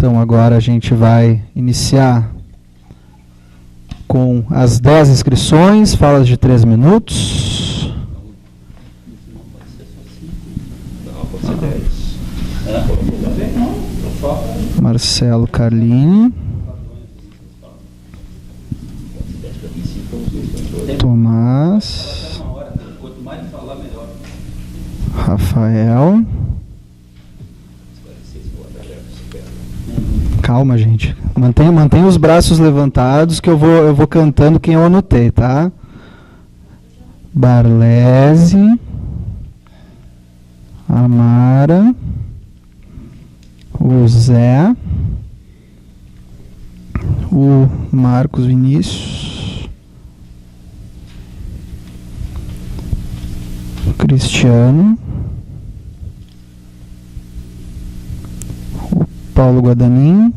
Então, agora a gente vai iniciar com as 10 inscrições, falas de 3 minutos. Marcelo Carlini. Tomás. Rafael. Calma, gente. Mantenha os braços levantados que eu vou cantando quem eu anotei, tá? Barlese. Amara. O Zé. O Marcos Vinícius. O Cristiano. O Paulo Guadanin.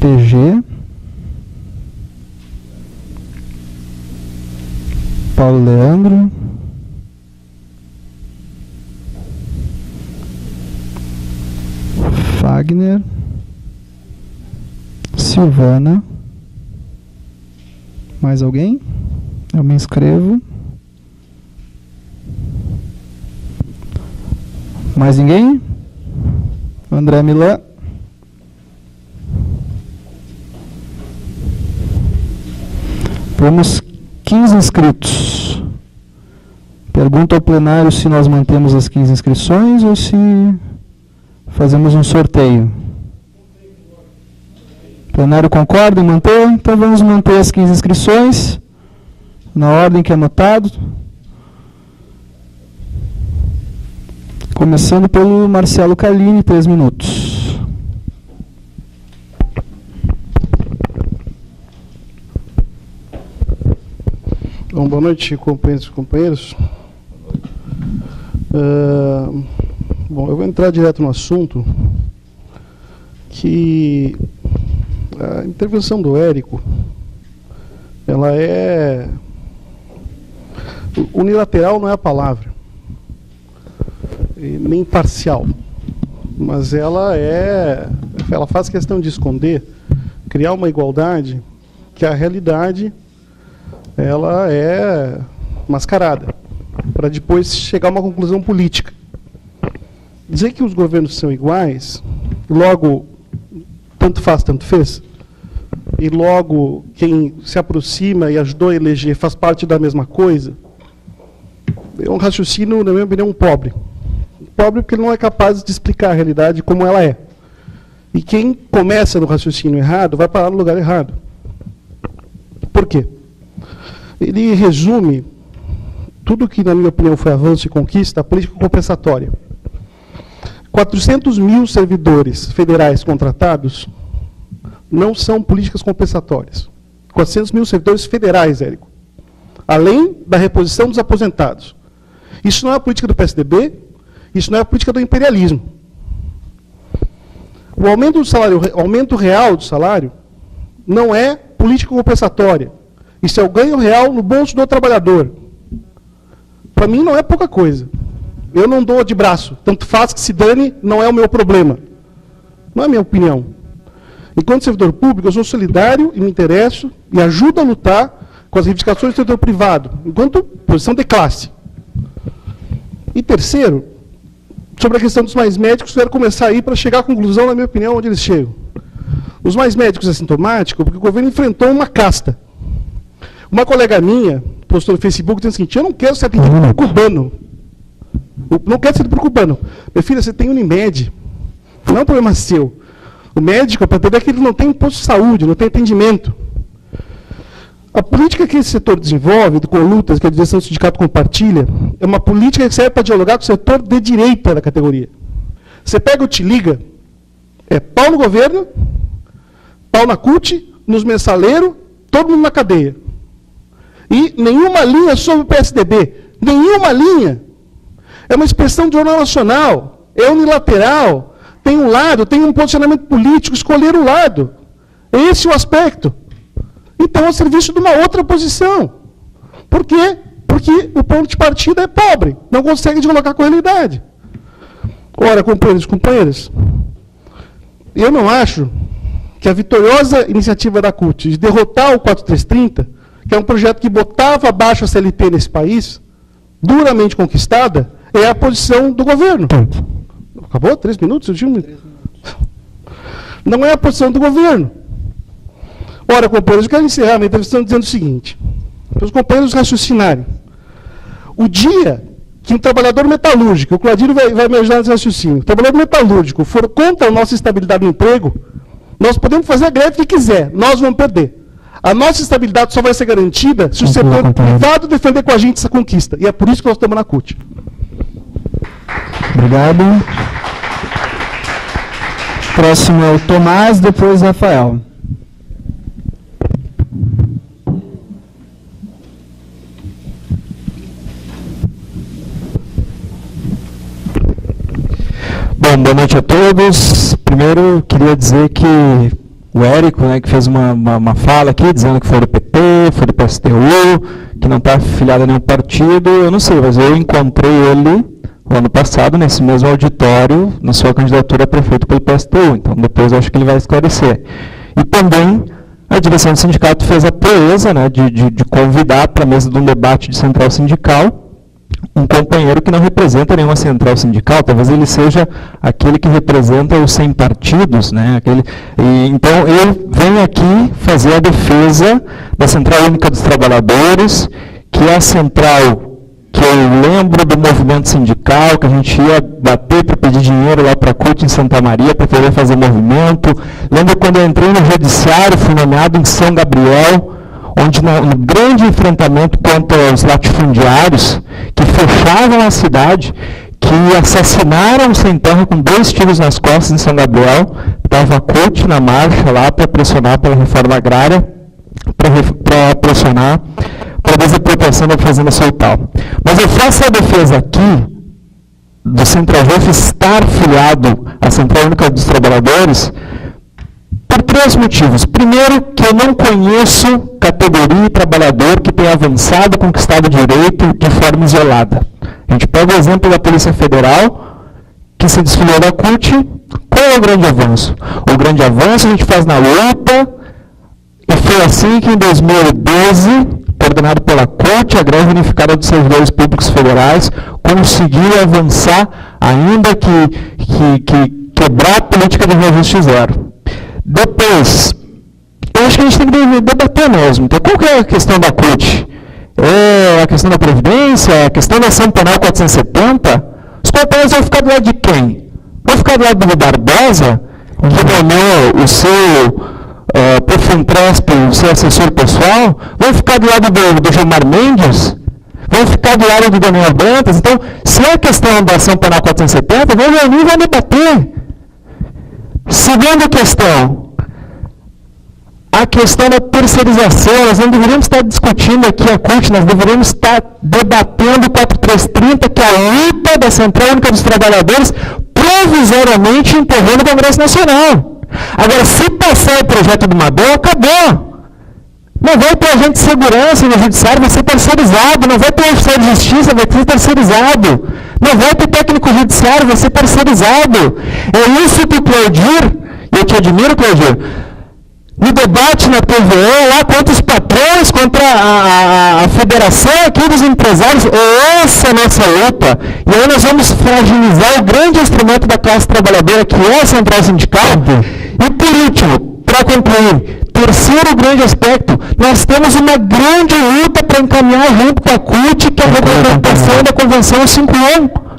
PG. Paulo Leandro. Fagner. Silvana. Mais alguém? Eu me inscrevo. Mais ninguém? André Milan. Temos 15 inscritos. Pergunta ao plenário se nós mantemos as 15 inscrições ou se fazemos um sorteio. O plenário concorda em manter? Então vamos manter as 15 inscrições na ordem que é anotado. Começando pelo Marcelo Carlini, 3 minutos. Bom, boa noite, companheiros e companheiros. Bom, eu vou entrar direto no assunto, que a intervenção do Érico, ela é unilateral, não é a palavra, nem parcial, mas ela faz questão de esconder, criar uma igualdade que a realidade ela é mascarada, para depois chegar a uma conclusão política. Dizer que os governos são iguais, logo, tanto faz, tanto fez, e logo quem se aproxima e ajudou a eleger faz parte da mesma coisa, é um raciocínio, na minha opinião, pobre. Pobre porque ele não é capaz de explicar a realidade como ela é. E quem começa no raciocínio errado vai parar no lugar errado. Por quê? Ele resume tudo que, na minha opinião, foi avanço e conquista, a política compensatória. 400 mil servidores federais contratados não são políticas compensatórias. 400 mil servidores federais, Érico. Além da reposição dos aposentados. Isso não é a política do PSDB, isso não é a política do imperialismo. O aumento do salário, aumento real do salário, não é política compensatória. Isso é o ganho real no bolso do trabalhador. Para mim não é pouca coisa. Eu não dou de braço. Tanto faz que se dane, não é o meu problema. Não é a minha opinião. Enquanto servidor público, eu sou solidário e me interesso e ajudo a lutar com as reivindicações do setor privado, enquanto posição de classe. E terceiro, sobre a questão dos mais médicos, quero começar aí para chegar à conclusão, na minha opinião, onde eles chegam. Os mais médicos assintomáticos, porque o governo enfrentou uma casta. Uma colega minha postou no Facebook dizendo o seguinte: eu não quero ser atendido por cubano. Não quero ser atendido por cubano. Minha filha, você tem Unimed. Não é um problema seu. O médico, para entender que ele não tem posto de saúde, não tem atendimento. A política que esse setor desenvolve, com lutas que a direção do sindicato compartilha, é uma política que serve para dialogar com o setor de direita da categoria. Você pega o Te Liga, é pau no governo, pau na CUT, nos mensaleiros, todo mundo na cadeia. E nenhuma linha sobre o PSDB. Nenhuma linha. É uma expressão de jornal nacional. É unilateral. Tem um lado, tem um posicionamento político. Escolher o lado. Esse é o aspecto. Então, é serviço de uma outra posição. Por quê? Porque o ponto de partida é pobre. Não consegue dialogar com a realidade. Ora, companheiros e companheiras, eu não acho que a vitoriosa iniciativa da CUT de derrotar o 4330, que é um projeto que botava abaixo a CLT nesse país, duramente conquistada, é a posição do governo. Acabou? 3 minutos? Eu tinha 3 minutos. Não é a posição do governo. Ora, companheiros, eu quero encerrar minha intervenção dizendo o seguinte, para os companheiros raciocinarem. O dia que um trabalhador metalúrgico, o Cladinho vai me ajudar nesse raciocínio, o trabalhador metalúrgico for contra a nossa estabilidade no emprego, nós podemos fazer a greve que quiser, nós vamos perder. A nossa estabilidade só vai ser garantida se o setor privado defender com a gente essa conquista. E é por isso que nós estamos na CUT. Obrigado. Próximo é o Tomás, depois Rafael. Bom, boa noite a todos. Primeiro, queria dizer que o Érico, né, que fez uma fala aqui, dizendo que foi do PT, foi do PSTU, que não está afiliado a nenhum partido, eu não sei, mas eu encontrei ele o ano passado, nesse mesmo auditório, na sua candidatura a prefeito pelo PSTU, então depois eu acho que ele vai esclarecer. E também a direção do sindicato fez a proeza, né, de convidar para a mesa de um debate de central sindical um companheiro que não representa nenhuma central sindical, talvez ele seja aquele que representa os 100 partidos, né? Então, eu venho aqui fazer a defesa da Central Única dos Trabalhadores, que é a central que eu lembro do movimento sindical, que a gente ia bater para pedir dinheiro lá para a CUT em Santa Maria, para poder fazer movimento. Lembro quando eu entrei no judiciário, fui nomeado em São Gabriel, onde no grande enfrentamento contra os latifundiários, que fechavam a cidade, que assassinaram o sem terra com 2 tiros nas costas em São Gabriel, estava a CUT na marcha lá para pressionar pela reforma agrária, para pressionar para a desapropriação da fazenda Soltal. Mas eu faço a defesa aqui do Central-Uf estar filiado à Central Única dos Trabalhadores por 3 motivos. Primeiro, que eu não conheço categoria e trabalhador que tenha avançado, conquistado o direito de forma isolada. A gente pega o exemplo da Polícia Federal, que se desfiliou da CUT. Qual é o grande avanço? O grande avanço a gente faz na luta, e foi assim que em 2012, coordenado pela CUT, a greve unificada dos servidores públicos federais conseguiu avançar, ainda que quebrar a política de reajuste zero. Depois, eu acho que a gente tem que debater mesmo. Então, qual que é a questão da CUT? É a questão da Previdência? É a questão da ação penal 470? Os companheiros vão ficar do lado de quem? Vão ficar do lado do Barbosa, que nomeou o seu Profempresp, o seu assessor pessoal? Vão ficar do lado do Gilmar Mendes? Vão ficar do lado do Daniel Dantas? Então, se é a questão da ação penal 470, vamos reunir e vamos debater. Segunda questão, a questão da terceirização. Nós não deveríamos estar discutindo aqui a CUT, nós deveríamos estar debatendo o 4330, que é a luta da Central Única dos Trabalhadores, provisoriamente enterrando o Congresso Nacional. Agora, se passar o projeto do Mabel, acabou. Não vai ter agente de segurança no judiciário, vai ser terceirizado. Não vai ter oficial de justiça, vai ser terceirizado. Não vai ter técnico judiciário, vai ser terceirizado. É isso que o Claudir, eu te admiro, Claudir, no debate na TVE, lá contra os patrões, contra a federação aqui dos empresários, essa é a nossa luta. E aí nós vamos fragilizar o grande instrumento da classe trabalhadora, que é a central sindical. E por último, para concluir, terceiro grande aspecto, nós temos uma grande luta para encaminhar junto com a CUT, que é a regulamentação da Convenção 51.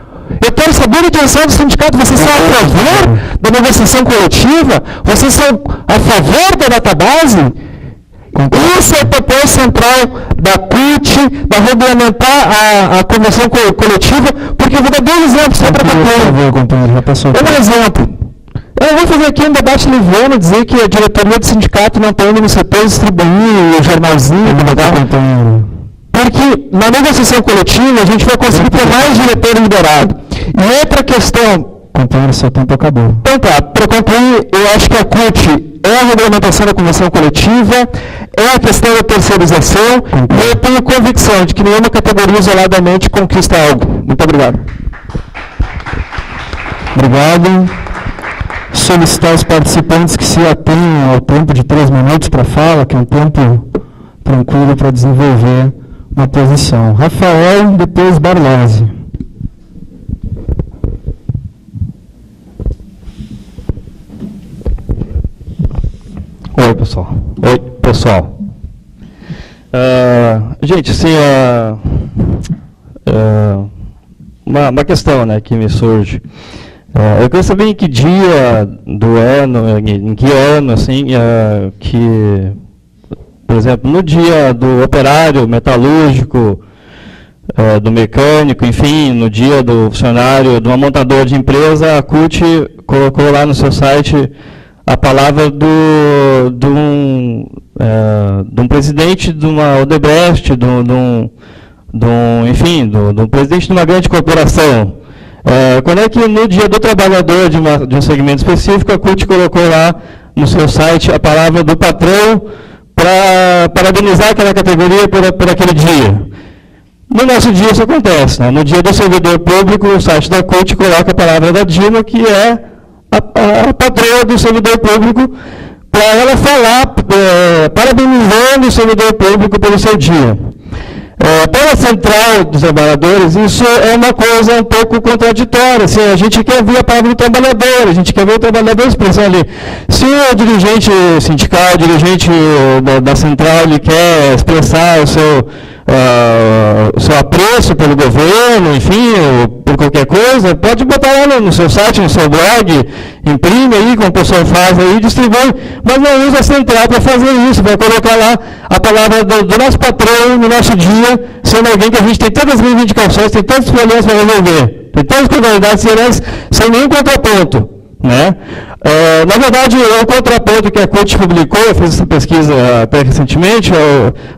Eu quero saber a direção do sindicato, vocês são a favor da negociação coletiva? Vocês são a favor da database? Isso é o papel central da CUT, da regulamentar a convenção coletiva, porque eu vou dar 2 exemplos só para concluir. Um exemplo. Eu vou fazer aqui um debate liviano, dizer que a diretoria do sindicato não está indo no setor distribuir o jornalzinho. Porque na negociação coletiva a gente vai conseguir ter mais diretor liderado. E outra questão. Companheiro, seu tempo acabou. Então tá, para concluir, eu acho que a CUT é a regulamentação da convenção coletiva, é a questão da terceirização, e eu tenho convicção de que nenhuma categoria isoladamente conquista algo. Muito obrigado. Obrigado. Solicitar aos participantes que se atenham ao tempo de 3 minutos para fala, que é um tempo tranquilo para desenvolver uma posição. Rafael, depois Barlose. Oi, pessoal. Gente, assim, uma questão, né, que me surge. Eu quero saber em que dia do ano, em que ano, assim, que, por exemplo, no dia do operário metalúrgico, do mecânico, enfim, no dia do funcionário, de uma montadora de empresa, a CUT colocou lá no seu site a palavra de um presidente de uma Odebrecht, enfim, do presidente de uma grande corporação. Quando é que no dia do trabalhador de um segmento específico, a CUT colocou lá no seu site a palavra do patrão para parabenizar aquela categoria por aquele dia? No nosso dia isso acontece, né? No dia do servidor público, o site da CUT coloca a palavra da Dilma, que é a patroa do servidor público, para ela falar, parabenizando o servidor público pelo seu dia. Para a Central dos Trabalhadores, isso é uma coisa um pouco contraditória. Assim, a gente quer ver a palavra do trabalhador, a gente quer ver o trabalhador expressando ali. Se o dirigente sindical, o dirigente da Central, ele quer expressar o seu apreço pelo governo, enfim, ou por qualquer coisa, pode botar lá no seu site, no seu blog, imprime aí, como o pessoal faz aí, distribui, mas não usa a Central para fazer isso, vai colocar lá a palavra do nosso patrão no nosso dia, sendo alguém que a gente tem tantas reivindicações, tem tantos problemas para resolver, tem tantas prioridades sem nenhum contraponto, né? Na verdade, o contraponto que a CUT publicou, eu fiz essa pesquisa até recentemente,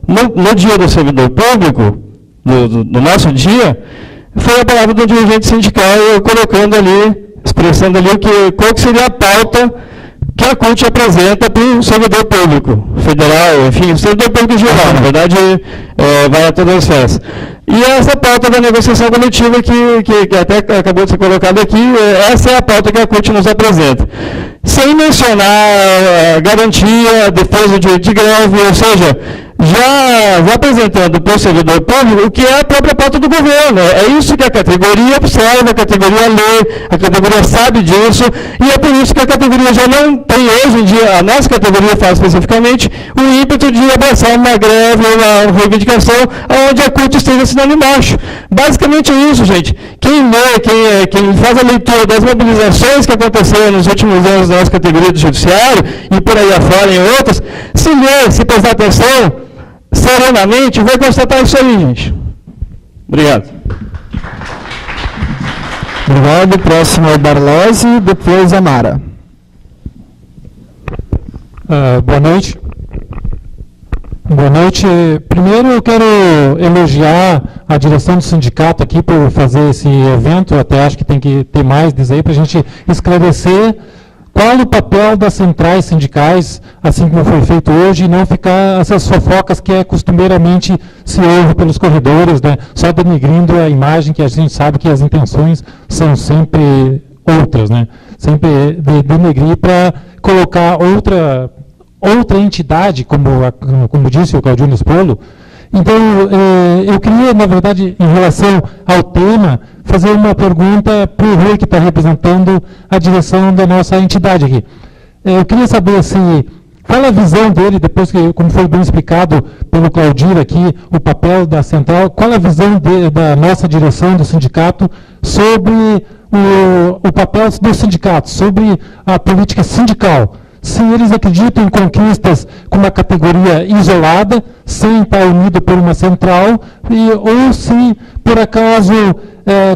no dia do servidor público, do nosso dia, foi a palavra do dirigente sindical colocando ali, expressando ali qual que seria a pauta que a CUT apresenta para o servidor público federal, enfim, o servidor público geral, na verdade, vai a todas as festas. E essa pauta da negociação coletiva que até acabou de ser colocada aqui, essa é a pauta que a CUT nos apresenta. Sem mencionar garantia, defesa do direito de greve, ou seja, já apresentando para o servidor público o que é a própria pauta do governo. É isso que a categoria observa, a categoria lê, a categoria sabe disso, e é por isso que a categoria já não tem hoje em dia, a nossa categoria faz especificamente, o ímpeto de abraçar uma greve, uma reivindicação, onde a CUT esteja assinando embaixo. Basicamente é isso, gente. Quem lê, quem faz a leitura das mobilizações que aconteceram nos últimos anos da nossa categoria do judiciário, e por aí afora em outras, se ler, se prestar atenção, serenamente, vai constatar isso aí, gente. Obrigado. Obrigado. Próximo é o Barlose, depois a Mara. Boa noite. Boa noite. Primeiro eu quero elogiar a direção do sindicato aqui por fazer esse evento. Eu até acho que tem que ter mais disso aí para a gente esclarecer qual o papel das centrais sindicais, assim como foi feito hoje, e não ficar essas fofocas que costumeiramente se ouve pelos corredores, né, só denegrindo a imagem, que a gente sabe que as intenções são sempre outras, né, sempre denegrir para colocar outra entidade, como disse o Claudino Spolo. Então, eu queria, na verdade, em relação ao tema, fazer uma pergunta para o Rui, que está representando a direção da nossa entidade aqui. Eu queria saber qual a visão dele, depois que, como foi bem explicado pelo Claudir aqui, o papel da central, qual a visão da nossa direção do sindicato sobre o papel do sindicato, sobre a política sindical. Se eles acreditam em conquistas com uma categoria isolada, sem estar unido por uma central, ou se, por acaso,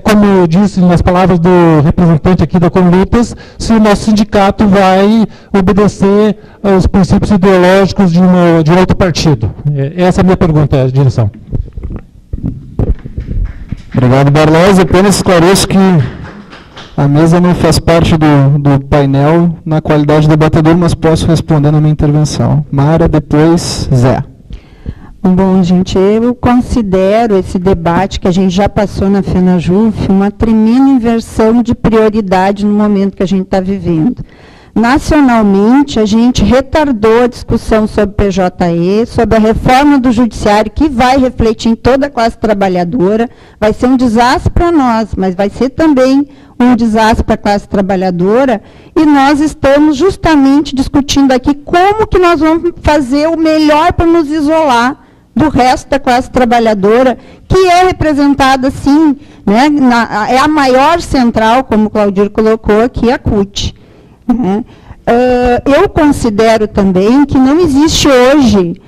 como disse nas palavras do representante aqui da Conlutas, se o nosso sindicato vai obedecer aos princípios ideológicos de um outro partido. Essa é a minha pergunta, direção. Obrigado, Barlose. Apenas esclareço que a mesa não faz parte do painel na qualidade de debatedor, mas posso responder na minha intervenção. Mara, depois Zé. Bom, gente, eu considero esse debate que a gente já passou na FENAJUF uma tremenda inversão de prioridade no momento que a gente está vivendo. Nacionalmente, a gente retardou a discussão sobre PJE, sobre a reforma do judiciário, que vai refletir em toda a classe trabalhadora. Vai ser um desastre para nós, mas vai ser também um desastre para a classe trabalhadora. E nós estamos justamente discutindo aqui como que nós vamos fazer o melhor para nos isolar do resto da classe trabalhadora, que é representada, sim, né, é a maior central, como o Claudir colocou aqui, a CUT. Eu considero também que não existe hoje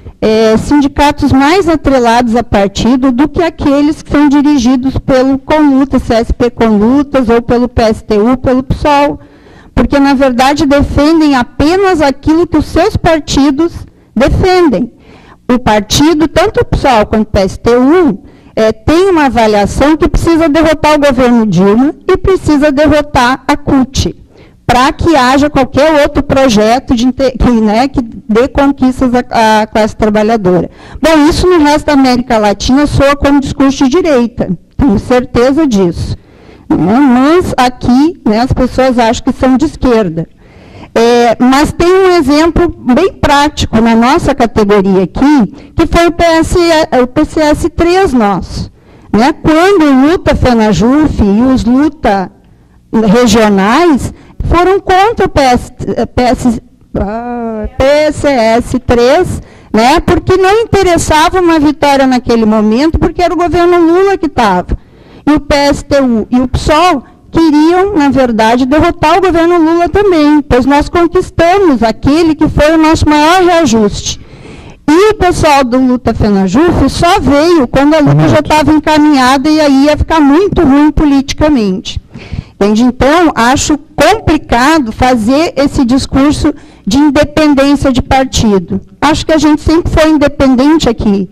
sindicatos mais atrelados a partido do que aqueles que são dirigidos pelo Conlutas, CSP Conlutas, ou pelo PSTU, pelo PSOL, porque, na verdade, defendem apenas aquilo que os seus partidos defendem. O partido, tanto o PSOL quanto o PSTU, tem uma avaliação que precisa derrotar o governo Dilma e precisa derrotar a CUT, para que haja qualquer outro projeto que dê conquistas à classe trabalhadora. Bom, isso no resto da América Latina soa como discurso de direita, tenho certeza disso. Mas aqui, né, as pessoas acham que são de esquerda. Mas tem um exemplo bem prático na nossa categoria aqui, que foi o PCS3 nosso. Né? Quando o Luta FENAJUF e os Luta regionais foram contra o PCS3, né, porque não interessava uma vitória naquele momento, porque era o governo Lula que estava. E o PSTU e o PSOL queriam, na verdade, derrotar o governo Lula também, pois nós conquistamos aquele que foi o nosso maior reajuste. E o pessoal do Luta FENAJUF só veio quando a luta já estava encaminhada e aí ia ficar muito ruim politicamente. Entende? Então, acho complicado fazer esse discurso de independência de partido. Acho que a gente sempre foi independente aqui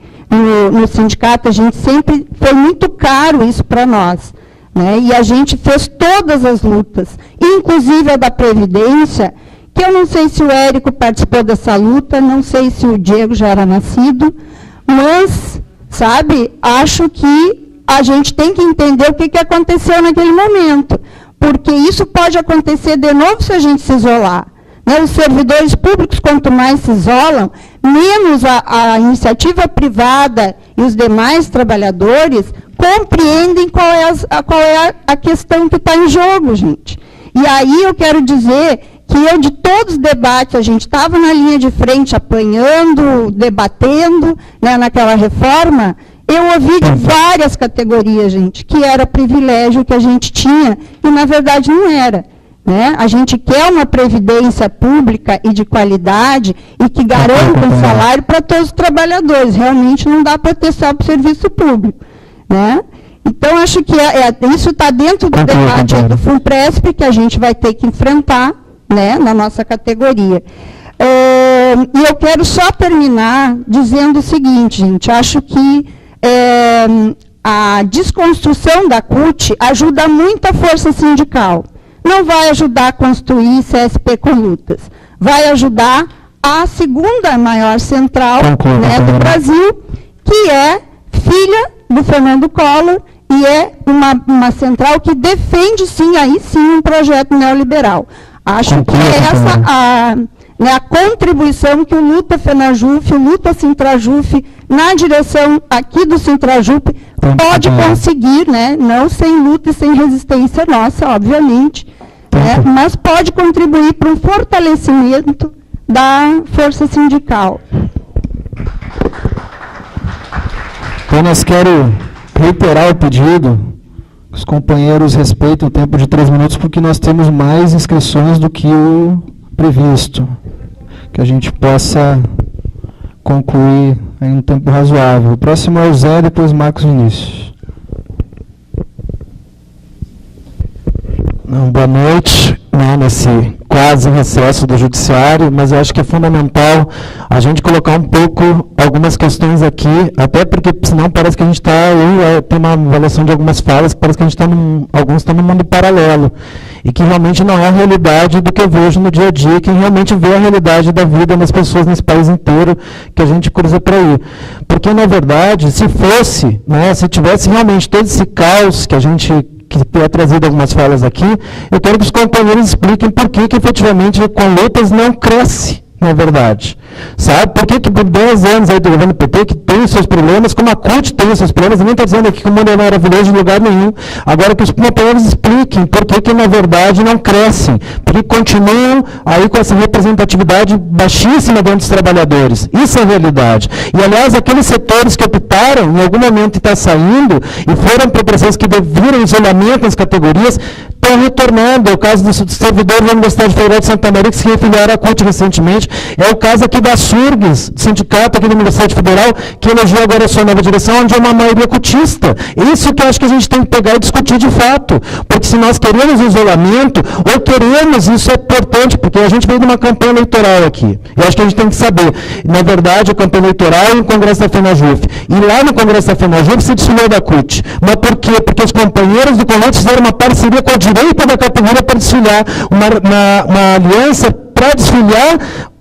no sindicato, a gente sempre foi muito caro isso para nós. Né? E a gente fez todas as lutas, inclusive a da Previdência, que eu não sei se o Érico participou dessa luta, não sei se o Diego já era nascido, mas, sabe, acho que a gente tem que entender o que aconteceu naquele momento, porque isso pode acontecer de novo se a gente se isolar. Né? Os servidores públicos, quanto mais se isolam, menos a iniciativa privada e os demais trabalhadores compreendem qual é a questão que está em jogo, gente. E aí eu quero dizer que de todos os debates, a gente estava na linha de frente, apanhando, debatendo, né, naquela reforma. Eu ouvi de várias categorias, gente, que era privilégio que a gente tinha, e na verdade não era. Né? A gente quer uma previdência pública e de qualidade e que garanta um salário para todos os trabalhadores. Realmente não dá para ter só para o serviço público. Né? Então, acho que isso está dentro do debate do FUNPRESP, que a gente vai ter que enfrentar, né, na nossa categoria. E eu quero só terminar dizendo o seguinte, gente, acho que a desconstrução da CUT ajuda muito a força sindical. Não vai ajudar a construir CSP Conlutas, vai ajudar a segunda maior central, né, do Brasil, que é filha do Fernando Collor, e é uma central que defende, sim, aí sim, um projeto neoliberal. Acho que é essa a contribuição que o Luta FENAJUF, o Luta Sintrajuf, na direção aqui do Sintrajuf, pode conseguir, né, não sem luta e sem resistência nossa, obviamente, né, mas pode contribuir para um fortalecimento da força sindical. Apenas quero reiterar o pedido, que os companheiros respeitem o tempo de 3 minutos, porque nós temos mais inscrições do que o previsto, que a gente possa concluir em um tempo razoável. O próximo é o Zé, depois Marcos Vinícius. Boa noite, né, nesse quase recesso do Judiciário, mas eu acho que é fundamental a gente colocar um pouco algumas questões aqui, até porque senão parece que a gente está, tem uma avaliação de algumas falas, parece que a gente está alguns estão num mundo paralelo. e que realmente não é a realidade do que eu vejo no dia a dia, quem realmente vê a realidade da vida das pessoas nesse país inteiro que a gente cruza por aí. Porque, na verdade, se fosse, né, se tivesse realmente todo esse caos que a gente que tenha trazido algumas falas aqui, eu quero que os companheiros expliquem por que efetivamente com lutas não cresce, na verdade. Sabe? Por que por 10 anos aí do governo PT, que tem os seus problemas, como a CUT tem os seus problemas, eu nem estou dizendo aqui que o mundo é maravilhoso em lugar nenhum. Agora que os companheiros expliquem por que na verdade não crescem, porque continuam aí com essa representatividade baixíssima dentro dos trabalhadores. Isso é a realidade. E, aliás, aqueles setores que optaram, em algum momento está saindo, e foram para processos que deviram isolamento nas categorias, estão retornando. É o caso dos servidores da Universidade Federal de Santa Maria, que se refiliaram à CUT recentemente. É o caso aqui da SURGS, sindicato aqui da Universidade Federal, que elegeu agora a sua nova direção, onde é uma maioria cutista. Isso que eu acho que a gente tem que pegar e discutir de fato. Porque se nós queremos isolamento, ou queremos, isso é importante, porque a gente veio de uma campanha eleitoral aqui. Eu acho que a gente tem que saber. Na verdade, a campanha eleitoral é no Congresso da FENAJUF. E lá no Congresso da FENAJUF se desfilou da CUT. Mas por quê? Porque os companheiros do Congresso fizeram uma parceria com a direita da categoria para desfilar, uma aliança para desfilar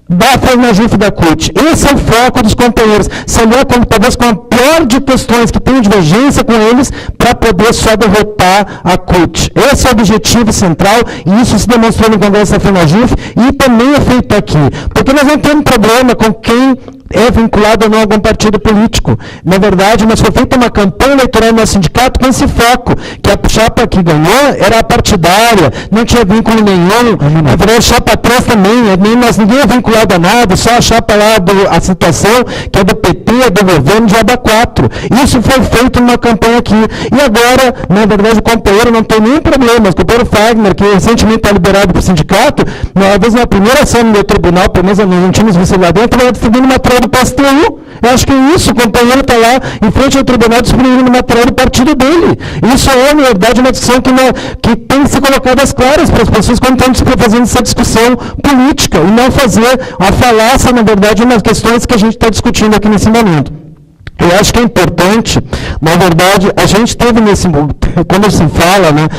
da FENAJUF da CUT. Esse é o foco dos companheiros. Se aliar talvez com a pior de questões que tem divergência com eles, para poder só derrotar a CUT. Esse é o objetivo central, e isso se demonstrou no Congresso da FENAJUF, e também é feito aqui. Porque nós não temos problema com quem é vinculado ou não a algum partido político. Na verdade, mas foi feita uma campanha eleitoral no nosso sindicato com esse foco, que a chapa que ganhou era a partidária, não tinha vínculo nenhum, na verdade, a chapa 3 também, ninguém é vinculado a nada, só a chapa lá, a situação, que é do PT, do governo de Aba 4. Isso foi feito numa campanha aqui. E agora, na verdade, o companheiro não tem nenhum problema. O companheiro Fagner, que recentemente está liberado para o sindicato, uma vez na primeira ação no meu tribunal, pelo menos nós não tínhamos visto lá dentro, vai distribuindo material do PSTU. Eu acho que é isso, o companheiro está lá em frente ao tribunal distribuindo material do partido dele. Isso é, na verdade, uma discussão que tem que ser colocada às claras para as pessoas quando estão fazendo essa discussão política, e não fazer a falácia, na verdade, nas questões que a gente está discutindo aqui nesse momento. Eu acho que é importante, na verdade, a gente teve nesse, quando se fala, né,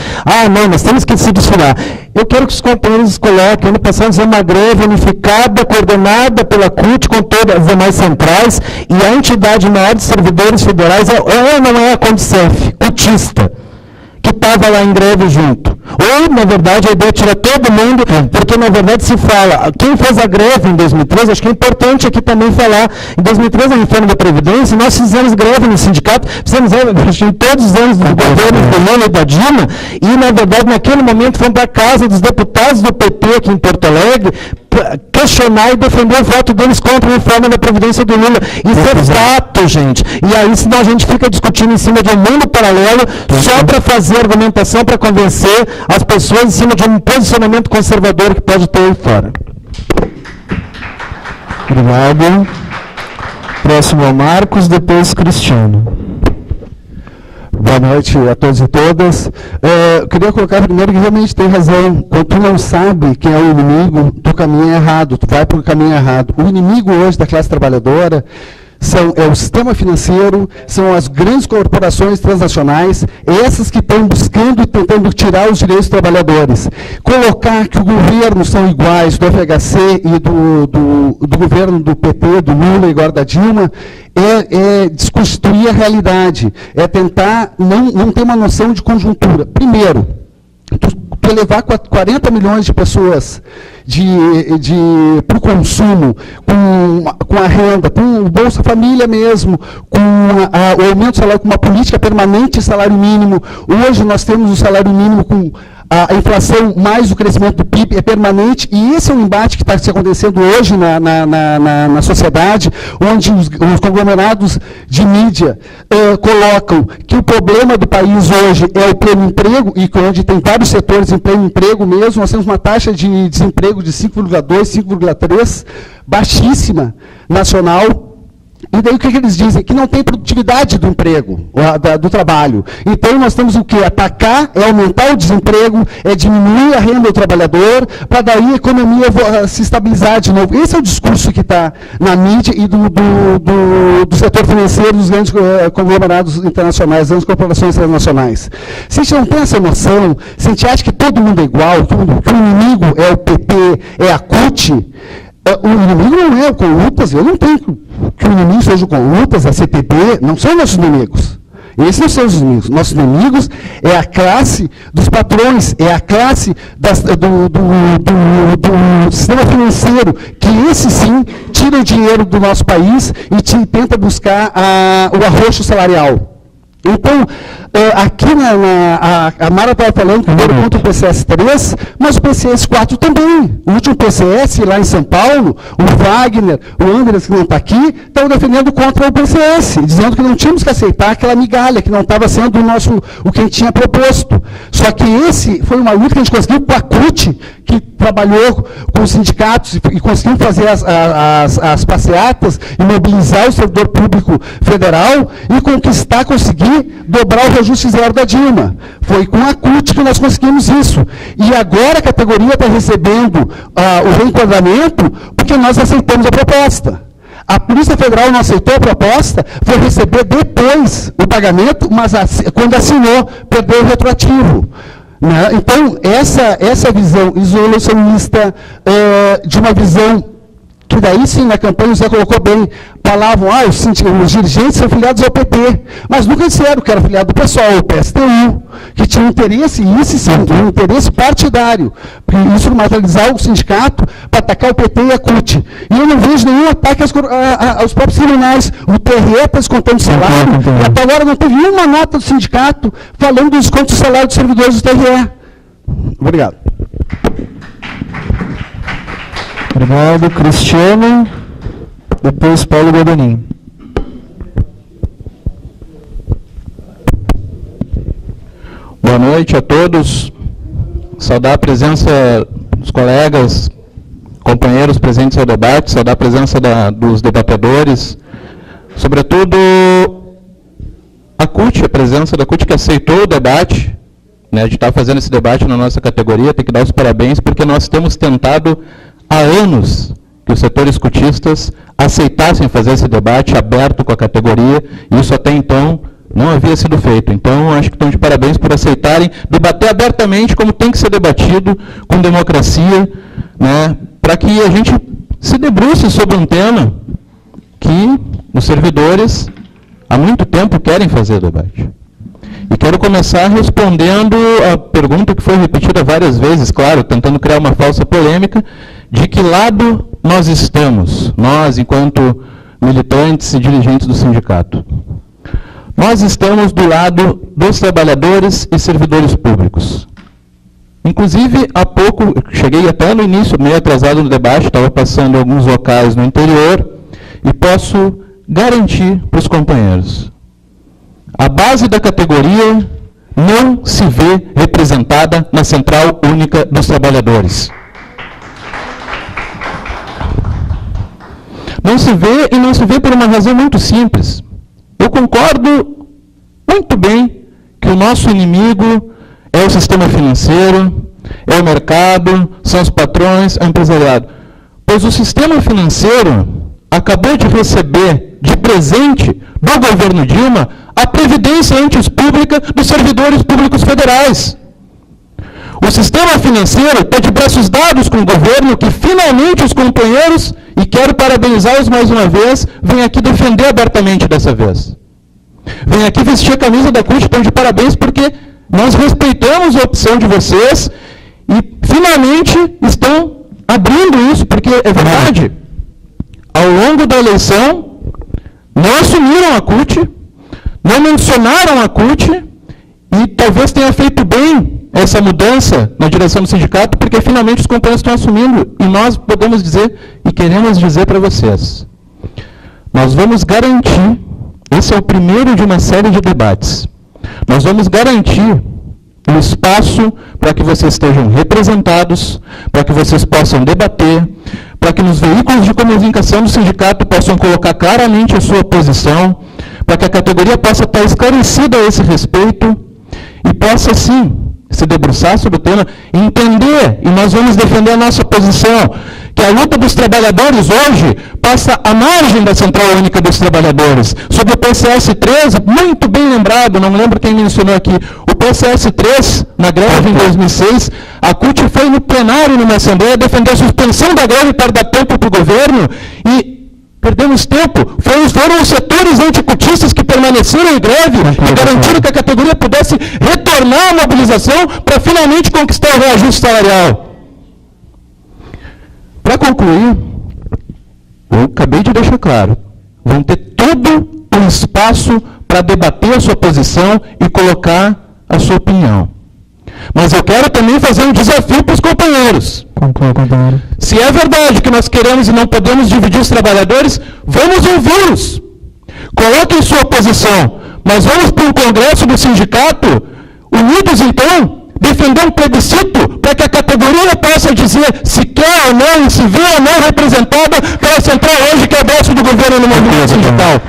não, nós temos que se desfilar. Eu quero que os companheiros coloquem, ano passado, uma greve unificada, coordenada pela CUT, com todas as demais centrais, e a entidade maior de servidores federais ou não é a CONDCEF, cutista, que estava lá em greve junto. Ou, na verdade, a ideia é tirar todo mundo, porque, na verdade, se fala, quem fez a greve em 2013, acho que é importante aqui também falar, em 2013, a reforma da Previdência, nós fizemos greve no sindicato, fizemos em todos os anos do governo do Lula e da Dilma, e, na verdade, naquele momento, fomos para a casa dos deputados do PT aqui em Porto Alegre, questionar e defender o voto deles contra a reforma da Previdência do Lula. Isso é fato, gente. E aí, senão a gente fica discutindo em cima de um mundo paralelo, só para fazer argumentação, para convencer as pessoas em cima de um posicionamento conservador que pode ter aí fora. Obrigado. Próximo é o Marcos, depois Cristiano. Boa noite a todos e todas. Eu queria colocar primeiro que realmente tem razão. Quando tu não sabe quem é o inimigo, tu caminha errado, tu vai para o caminho errado. O inimigo hoje da classe trabalhadora é o sistema financeiro, são as grandes corporações transnacionais, essas que estão buscando e tentando tirar os direitos dos trabalhadores. Colocar que o governo são iguais do FHC e do governo do PT, do Lula e agora da Dilma, é desconstruir a realidade, é tentar não ter uma noção de conjuntura. Primeiro, tu levar 40 milhões de pessoas para o consumo, com a renda, com o Bolsa Família mesmo, com o aumento do salário, com uma política permanente de salário mínimo. Hoje nós temos o salário mínimo com a inflação mais o crescimento do PIB, é permanente, e esse é um embate que está se acontecendo hoje na sociedade, onde os conglomerados de mídia colocam que o problema do país hoje é o pleno emprego, e onde tem vários setores em pleno emprego mesmo, nós temos uma taxa de desemprego de 5,2, 5,3, baixíssima, nacional. E daí o que eles dizem? Que não tem produtividade do emprego, do trabalho. Então nós temos o quê? Atacar, é aumentar o desemprego, é diminuir a renda do trabalhador, para daí a economia se estabilizar de novo. Esse é o discurso que está na mídia e do setor financeiro dos grandes conglomerados internacionais, das grandes corporações internacionais. Se a gente não tem essa noção, se a gente acha que todo mundo é igual, que o inimigo é o PP, é a CUT, o inimigo não é o Conlutas, eu não tenho que o inimigo seja o Conlutas, a CTB, não são nossos inimigos. Esses não são os inimigos. Nossos inimigos é a classe dos patrões, é a classe do sistema financeiro, que esse sim tira o dinheiro do nosso país e tenta buscar o arroxo salarial. Então, aqui a Mara estava falando que foram contra o PCS 3, mas o PCS 4 também. O último PCS lá em São Paulo, o Wagner, o Andres, que não está aqui, estão defendendo contra o PCS, dizendo que não tínhamos que aceitar aquela migalha, que não estava sendo o que a gente tinha proposto. Só que esse foi uma luta que a gente conseguiu com a CUT, que trabalhou com os sindicatos e conseguiu fazer as passeatas e mobilizar o servidor público federal e conseguir dobrar o reajuste zero da Dilma. Foi com a CUT que nós conseguimos isso. E agora a categoria está recebendo o reenquadramento porque nós aceitamos a proposta. A Polícia Federal não aceitou a proposta, foi receber depois o pagamento, mas quando assinou, perdeu o retroativo. Né? Então, essa visão isolacionista de uma visão que daí sim, na campanha o Zé colocou bem, falavam, os dirigentes são filiados ao PT, mas nunca disseram que era filiado do PSOL, o PSTU, que tinha interesse, e esse sim, um interesse partidário, isso materializar o sindicato para atacar o PT e a CUT. E eu não vejo nenhum ataque aos próprios criminais. O TRE está descontando salário, e até agora não teve uma nota do sindicato falando do desconto do salário dos servidores do TRE. Obrigado. Obrigado, Cristiano. Depois, Paulo Guadanin. Boa noite a todos. Saudar a presença dos colegas, companheiros presentes ao debate, saudar a presença dos debatedores, sobretudo a CUT, a presença da CUT que aceitou o debate, né, de estar fazendo esse debate na nossa categoria. Tem que dar os parabéns, porque nós temos tentado há anos que os setores cutistas aceitassem fazer esse debate aberto com a categoria, e isso até então não havia sido feito. Então, acho que estão de parabéns por aceitarem debater abertamente como tem que ser debatido, com democracia, né, para que a gente se debruce sobre um tema que os servidores há muito tempo querem fazer debate. E quero começar respondendo a pergunta que foi repetida várias vezes, claro, tentando criar uma falsa polêmica, de que lado nós estamos, nós, enquanto militantes e dirigentes do sindicato. Nós estamos do lado dos trabalhadores e servidores públicos. Inclusive, há pouco, cheguei até no início, meio atrasado no debate, estava passando alguns locais no interior, e posso garantir para os companheiros, a base da categoria não se vê representada na Central Única dos Trabalhadores. Não se vê, e não se vê por uma razão muito simples. Eu concordo muito bem que o nosso inimigo é o sistema financeiro, é o mercado, são os patrões, é o empresariado. Pois o sistema financeiro acabou de receber de presente do governo Dilma a previdência antes pública dos servidores públicos federais. O sistema financeiro está de braços dados com o governo, que finalmente os companheiros, e quero parabenizá-los mais uma vez, vêm aqui defender abertamente dessa vez. Vêm aqui vestir a camisa da CUT, estão de parabéns, porque nós respeitamos a opção de vocês e finalmente estão abrindo isso, porque é verdade. Ao longo da eleição, não assumiram a CUT, não mencionaram a CUT, e talvez tenha feito bem essa mudança na direção do sindicato, porque finalmente os companheiros estão assumindo, e nós podemos dizer, e queremos dizer para vocês, nós vamos garantir, esse é o primeiro de uma série de debates, nós vamos garantir o espaço para que vocês estejam representados, para que vocês possam debater, para que nos veículos de comunicação do sindicato possam colocar claramente a sua posição, para que a categoria possa estar esclarecida a esse respeito e possa, sim, se debruçar sobre o tema, entender, e nós vamos defender a nossa posição, que a luta dos trabalhadores hoje passa à margem da Central Única dos Trabalhadores. Sobre o PCS 3, muito bem lembrado, não me lembro quem mencionou aqui, o PCS 3, na greve em 2006, a CUT foi no plenário, numa assembleia, defender a suspensão da greve para dar tempo para o governo e perdemos tempo. Foram os setores anticutistas que permaneceram em greve e garantiram que a categoria pudesse retornar à mobilização para finalmente conquistar o reajuste salarial. Para concluir, eu acabei de deixar claro, vão ter todo o espaço para debater a sua posição e colocar a sua opinião. Mas eu quero também fazer um desafio para os companheiros. Companheiro. Se é verdade que nós queremos e não podemos dividir os trabalhadores, vamos ouvi-los. Coloquem sua posição, mas vamos para um congresso do sindicato, unidos então, defender um plebiscito para que a categoria possa dizer se quer ou não, se vê ou não representada pela central hoje que é braço do governo no movimento sindical.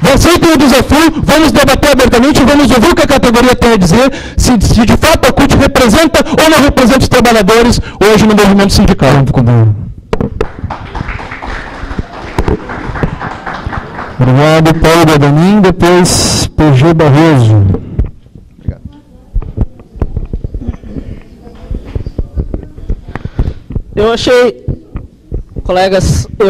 Vocês têm o desafio, vamos debater abertamente, vamos ouvir o que a categoria tem a dizer, se de fato a CUT representa ou não representa os trabalhadores hoje no movimento sindical. Obrigado, Paulo Guadanin, depois PG Barroso. Eu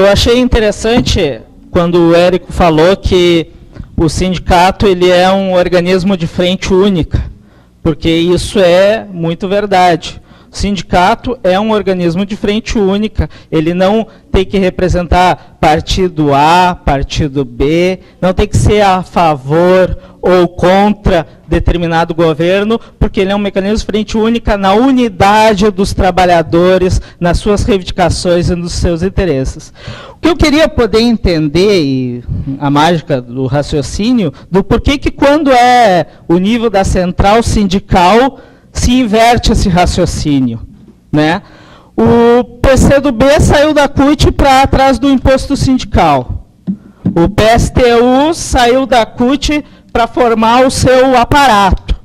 achei interessante quando o Érico falou que o sindicato ele é um organismo de frente única, porque isso é muito verdade. O sindicato é um organismo de frente única, ele não tem que representar partido A, partido B, não tem que ser a favor ou contra determinado governo, porque ele é um mecanismo de frente única na unidade dos trabalhadores, nas suas reivindicações e nos seus interesses. O que eu queria poder entender, e a mágica do raciocínio, do porquê que quando é o nível da central sindical, se inverte esse raciocínio, né? O PCdoB saiu da CUT para atrás do imposto sindical. O PSTU saiu da CUT para formar o seu aparato,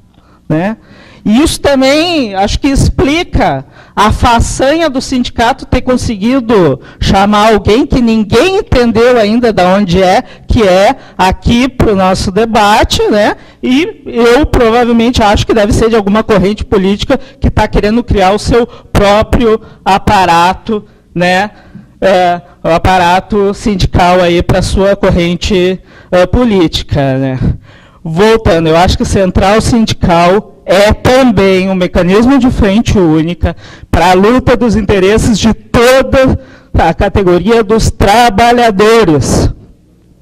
né? E isso também, acho que explica a façanha do sindicato ter conseguido chamar alguém que ninguém entendeu ainda de onde é, que é aqui para o nosso debate, né? E eu provavelmente acho que deve ser de alguma corrente política que está querendo criar o seu próprio aparato, né? O aparato sindical aí para a sua corrente política, né? Voltando, eu acho que central sindical é também um mecanismo de frente única para a luta dos interesses de toda a categoria dos trabalhadores.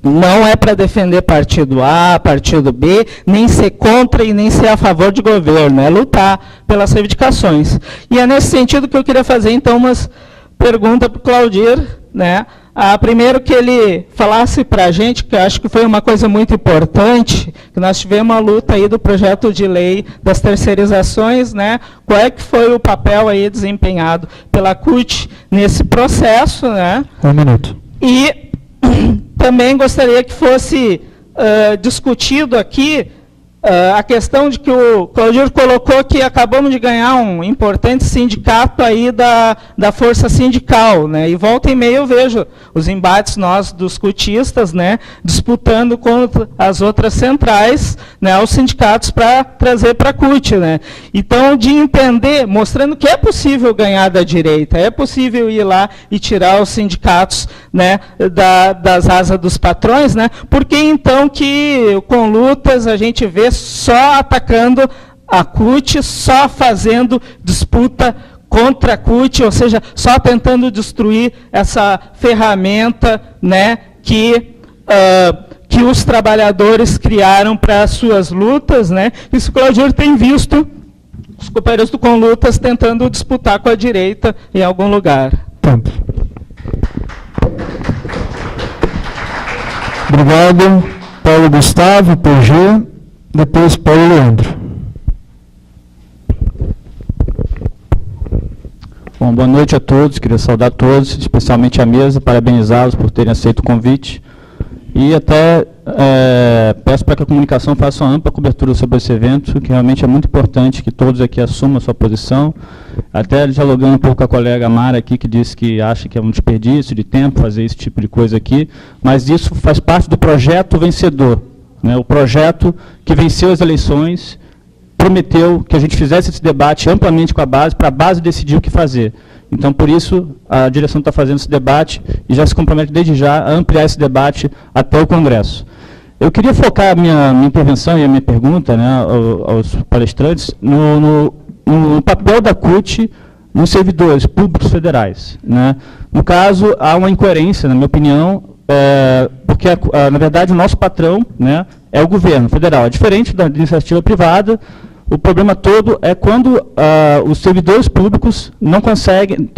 Não é para defender partido A, partido B, nem ser contra e nem ser a favor de governo, é lutar pelas reivindicações. E é nesse sentido que eu queria fazer, então, umas perguntas para o Claudir, né? Primeiro que ele falasse para a gente, que eu acho que foi uma coisa muito importante, que nós tivemos a luta aí do projeto de lei das terceirizações, né? Qual é que foi o papel aí desempenhado pela CUT nesse processo, né? Um minuto. E também gostaria que fosse discutido aqui a questão de que o Claudir colocou que acabamos de ganhar um importante sindicato aí da força sindical, né? E volta e meia eu vejo os embates nós dos cutistas, né, disputando contra as outras centrais, né, os sindicatos para trazer para a CUT, né? Então, de entender, mostrando que é possível ganhar da direita, é possível ir lá e tirar os sindicatos, né, das asas dos patrões, né? Porque então que com lutas a gente vê só atacando a CUT, só fazendo disputa contra a CUT, ou seja, só tentando destruir essa ferramenta, né, que os trabalhadores criaram para as suas lutas, né? Isso o Claudir tem visto os companheiros do Conlutas tentando disputar com a direita em algum lugar. Tempo. Obrigado, Paulo Gustavo, PG. Depois, Paulo Leandro. Bom, boa noite a todos, queria saudar todos, especialmente a mesa, parabenizá-los por terem aceito o convite. E até peço para que a comunicação faça uma ampla cobertura sobre esse evento, que realmente é muito importante que todos aqui assumam a sua posição. Até dialogando um pouco com a colega Mara aqui, que disse que acha que é um desperdício de tempo fazer esse tipo de coisa aqui, mas isso faz parte do projeto vencedor, né? O projeto que venceu as eleições, prometeu que a gente fizesse esse debate amplamente com a base, para a base decidir o que fazer. Então, por isso, a direção está fazendo esse debate e já se compromete desde já a ampliar esse debate até o Congresso. Eu queria focar a minha intervenção e a minha pergunta, né, aos palestrantes no papel da CUT nos servidores públicos federais, né? No caso, há uma incoerência, na minha opinião, porque, na verdade, o nosso patrão, né, é o governo federal. É diferente da iniciativa privada. O problema todo é quando os servidores públicos não conseguem,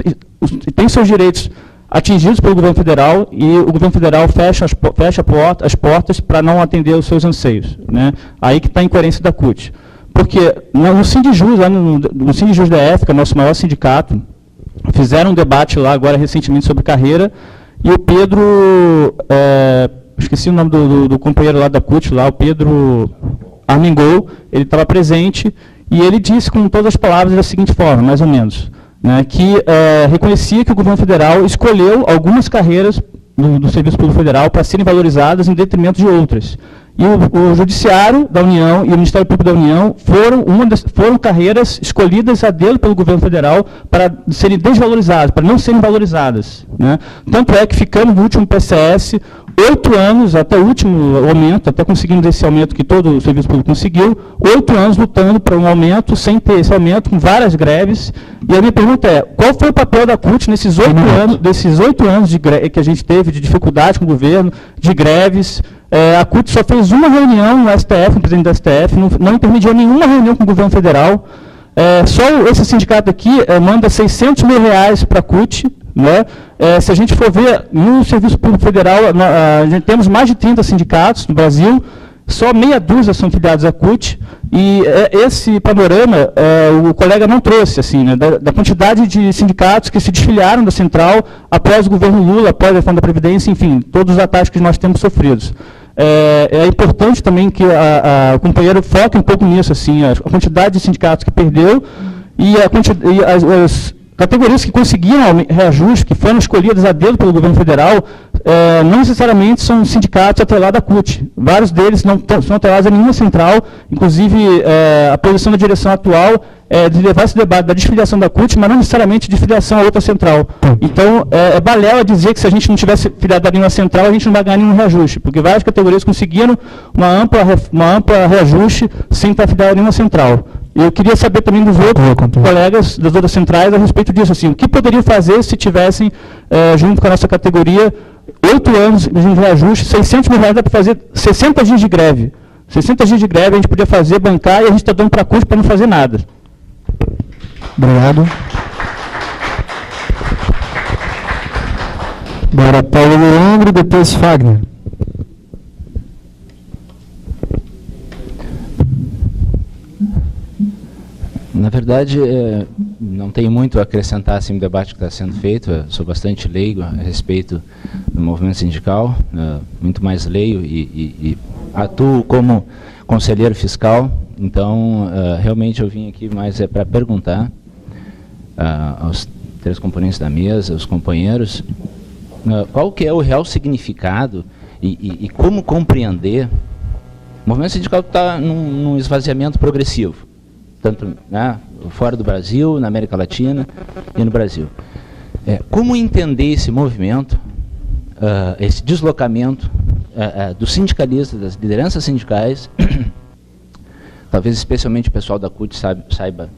têm seus direitos atingidos pelo governo federal e o governo federal fecha as portas para não atender os seus anseios, né? Aí que está a incoerência da CUT. Porque no Sindijus, lá no Sindijus DF, que é o nosso maior sindicato, fizeram um debate lá agora recentemente sobre carreira e o Pedro, esqueci o nome do companheiro lá da CUT, lá, o Pedro Armengol, ele estava presente e ele disse com todas as palavras da seguinte forma, mais ou menos, né, que reconhecia que o governo federal escolheu algumas carreiras do Serviço Público Federal para serem valorizadas em detrimento de outras. E o Judiciário da União e o Ministério Público da União foram carreiras escolhidas a dedo pelo governo federal para serem desvalorizadas, para não serem valorizadas, né? Tanto é que ficamos no último PCS 8 anos, até o último aumento, até conseguimos esse aumento que todo o Serviço Público conseguiu, 8 anos lutando por um aumento, sem ter esse aumento, com várias greves. E a minha pergunta é, qual foi o papel da CUT nesses 8 anos, desses 8 anos que a gente teve de dificuldade com o governo, de greves? A CUT só fez uma reunião no STF, com o presidente do STF, não intermediou nenhuma reunião com o governo federal. Só esse sindicato aqui manda R$600 mil para a CUT, né? Se a gente for ver no Serviço Público Federal, a gente temos mais de 30 sindicatos no Brasil, só meia dúzia são filiados à CUT, e esse panorama o colega não trouxe, assim, né, da quantidade de sindicatos que se desfiliaram da central após o governo Lula, após a reforma da Previdência, enfim, todos os ataques que nós temos sofridos. É importante também que o companheiro foque um pouco nisso, assim, a quantidade de sindicatos que perdeu e as categorias que conseguiram reajuste, que foram escolhidas a dedo pelo governo federal, não necessariamente são sindicatos atrelados à CUT. Vários deles não são atrelados a nenhuma central, inclusive a posição da direção atual é de levar esse debate da desfiliação da CUT, mas não necessariamente de filiação a outra central. Então, é balela dizer que se a gente não tivesse filiado a nenhuma central, a gente não vai ganhar nenhum reajuste, porque várias categorias conseguiram uma ampla reajuste sem estar filiado a nenhuma central. Eu queria saber também dos outros colegas das outras centrais a respeito disso, assim, o que poderiam fazer se tivessem, junto com a nossa categoria, 8 anos de reajuste, R$600 mil dá para fazer 60 dias de greve. 60 dias de greve a gente podia fazer, bancar, e a gente está dando para a CUT para não fazer nada. Obrigado. Agora Paulo Leandro, depois Fagner. Na verdade, não tenho muito a acrescentar assim, no debate que está sendo feito. Eu sou bastante leigo a respeito do movimento sindical, muito mais leigo e atuo como conselheiro fiscal. Então, realmente eu vim aqui mais para perguntar aos 3 componentes da mesa, aos companheiros, qual que é o real significado e como compreender. O movimento sindical está num esvaziamento progressivo, tanto fora do Brasil, na América Latina e no Brasil. Como entender esse movimento, esse deslocamento dos sindicalistas, das lideranças sindicais, talvez especialmente o pessoal da CUT saiba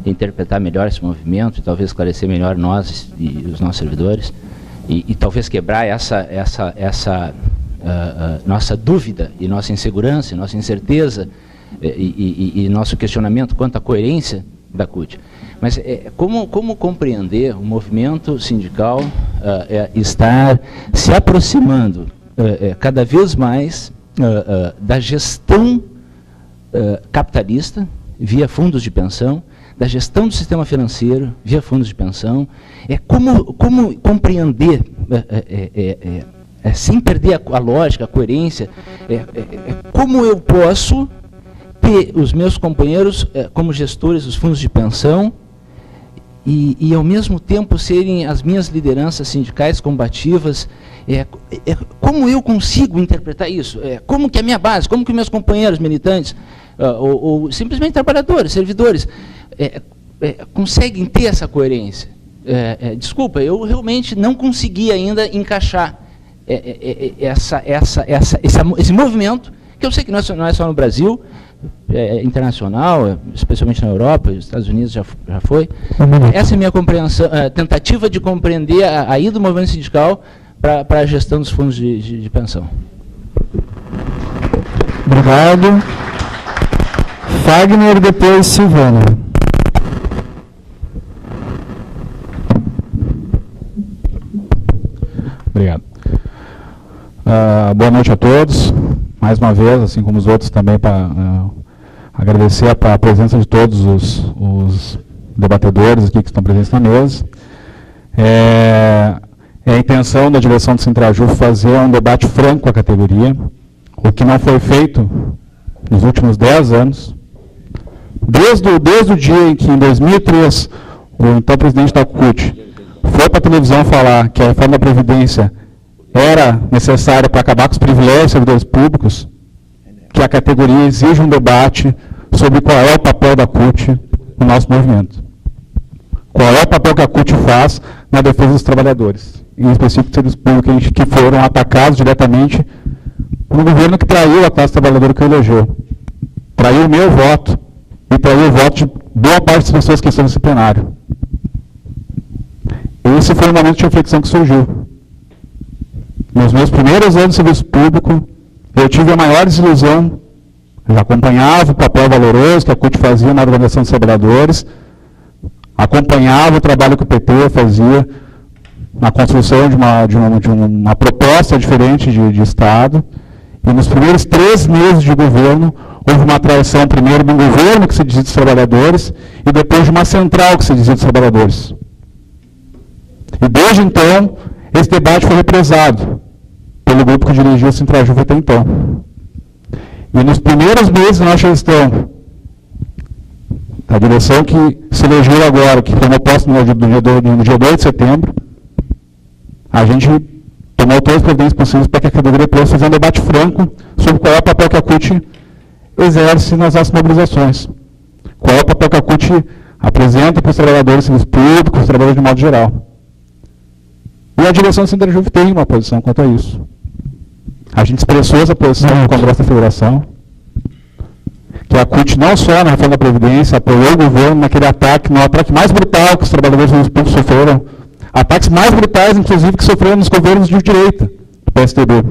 interpretar melhor esse movimento e talvez esclarecer melhor nós e os nossos servidores, e talvez quebrar essa nossa dúvida e nossa insegurança, e nossa incerteza, e nosso questionamento quanto à coerência da CUT. Mas como compreender o movimento sindical estar se aproximando cada vez mais da gestão capitalista, via fundos de pensão, da gestão do sistema financeiro via fundos de pensão, como compreender, sem perder a lógica, a coerência, como eu posso ter os meus companheiros como gestores dos fundos de pensão e ao mesmo tempo serem as minhas lideranças sindicais combativas. Como eu consigo interpretar isso? Como que a minha base, como que meus companheiros militantes, ou simplesmente trabalhadores, servidores, conseguem ter essa coerência? Desculpa, eu realmente não consegui ainda encaixar esse movimento, que eu sei que não é só no Brasil, internacional, especialmente na Europa, nos Estados Unidos já foi. Essa é a minha compreensão, tentativa de compreender a ida do movimento sindical para a gestão dos fundos de pensão. Obrigado. Fagner, depois Silvana. Obrigado. Boa noite a todos. Mais uma vez, assim como os outros também, para agradecer a presença de todos os debatedores aqui que estão presentes na mesa. É a intenção da direção do Sintrajuf fazer um debate franco com a categoria, o que não foi feito nos últimos 10 anos. Desde o dia em que, em 2003, o então presidente da CUT foi para a televisão falar que a reforma da Previdência era necessária para acabar com os privilégios dos servidores públicos, que a categoria exige um debate sobre qual é o papel da CUT no nosso movimento. Qual é o papel que a CUT faz na defesa dos trabalhadores, em específico dos servidores públicos que foram atacados diretamente por um governo que traiu a classe trabalhadora que elegeu. Traiu o meu voto e traiu o voto de boa parte das pessoas que estão nesse plenário. Esse foi o momento de reflexão que surgiu. Nos meus primeiros anos de serviço público, eu tive a maior desilusão. Eu acompanhava o papel valoroso que a CUT fazia na organização dos trabalhadores, acompanhava o trabalho que o PT fazia na construção de uma proposta diferente de Estado, e nos primeiros 3 meses de governo, houve uma traição primeiro de um governo que se dizia dos trabalhadores, e depois de uma central que se dizia dos trabalhadores. E desde então, esse debate foi represado pelo grupo que dirigia o Sintrajuf até então. E nos primeiros meses da nossa gestão, a direção que se elegeu agora, que tomou posse no dia 2 de setembro, a gente tomou todas as providências possíveis para que a categoria possa fazer um debate franco sobre qual é o papel que a CUT exerce nas nossas mobilizações. Qual é o papel que a CUT apresenta para os trabalhadores civis públicos, os trabalhadores de modo geral. E a direção do Sintrajuf tem uma posição quanto a isso. A gente expressou essa posição no Congresso da Federação, que a CUT não só na reforma da Previdência apoiou o governo naquele ataque, no ataque mais brutal que os trabalhadores públicos sofreram, ataques mais brutais, inclusive, que sofreram nos governos de direita, do PSDB,